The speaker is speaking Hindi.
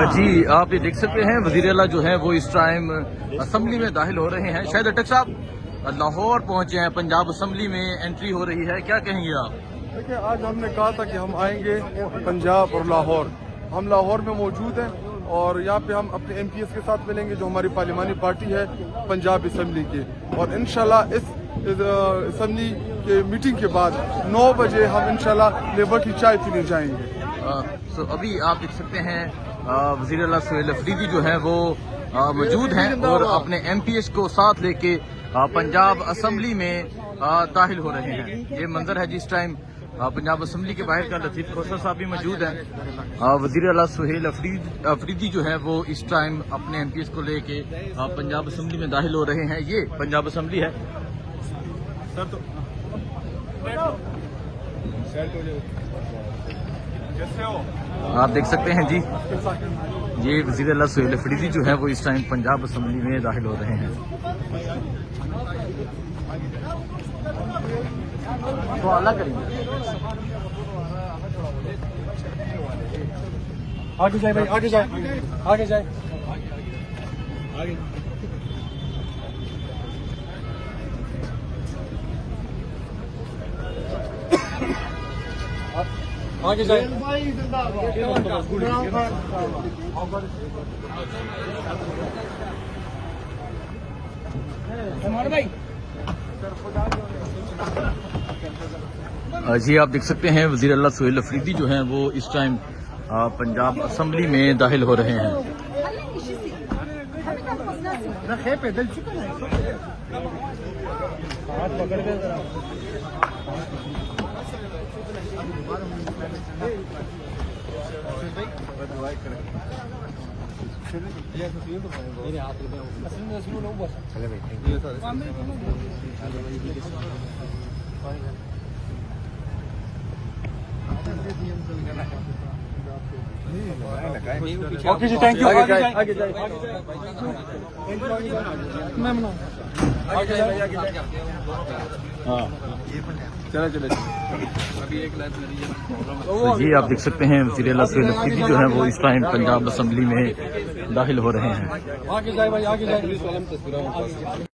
जी आप ये देख सकते हैं वजीर आला जो है वो इस टाइम असम्बली में दाखिल हो रहे हैं। शायद अटक साहब लाहौर पहुंचे हैं, पंजाब असम्बली में एंट्री हो रही है, क्या कहेंगे आप? देखिए, आज हमने कहा था कि हम आएंगे पंजाब और लाहौर। हम लाहौर में मौजूद हैं और यहाँ पे हम अपने MPs के साथ मिलेंगे जो हमारी पार्लिमानी पार्टी है पंजाब असम्बली की, और इंशाल्लाह इस असम्बली के मीटिंग के बाद 9 बजे हम इंशाल्लाह लेबर की चाय पीने जाएंगे। तो अभी आप देख सकते हैं वज़ीर आला सुहेल अफरीदी जो है वो मौजूद हैं और अपने MPs को साथ लेके पंजाब असम्बली में दाखिल हो रहे हैं। ये मंजर है जिस टाइम पंजाब असम्बली के बाहर का लतीफ खोसर साहब भी मौजूद हैं। वज़ीर आला सुहेल अफरीदी जो है वो इस टाइम अपने MPs को लेके पंजाब असम्बली में दाखिल हो रहे हैं। ये पंजाब असम्बली है। आप देख सकते हैं जी, ये वज़ीर आला सुहेल अफरीदी जो है वो इस टाइम पंजाब असम्बली में दाखिल हो रहे हैं। तो अलग करेंगे, आगे जाए भाई, आगे जाए, आगे जाए, आगे आगे जाए। जी आप देख सकते हैं वज़ीर आला सुहेल अफरीदी जो हैं वो इस टाइम पंजाब असम्बली में दाखिल हो रहे हैं। ओके जी, थैंक यू। आगे जाए, आगे जाए, चलो चलो। जी आप देख सकते हैं वज़ीर आला सुहेल अफरीदी जो है वो इस टाइम पंजाब असम्बली में दाखिल हो रहे हैं। आगे जाए भाई, आगे जाए।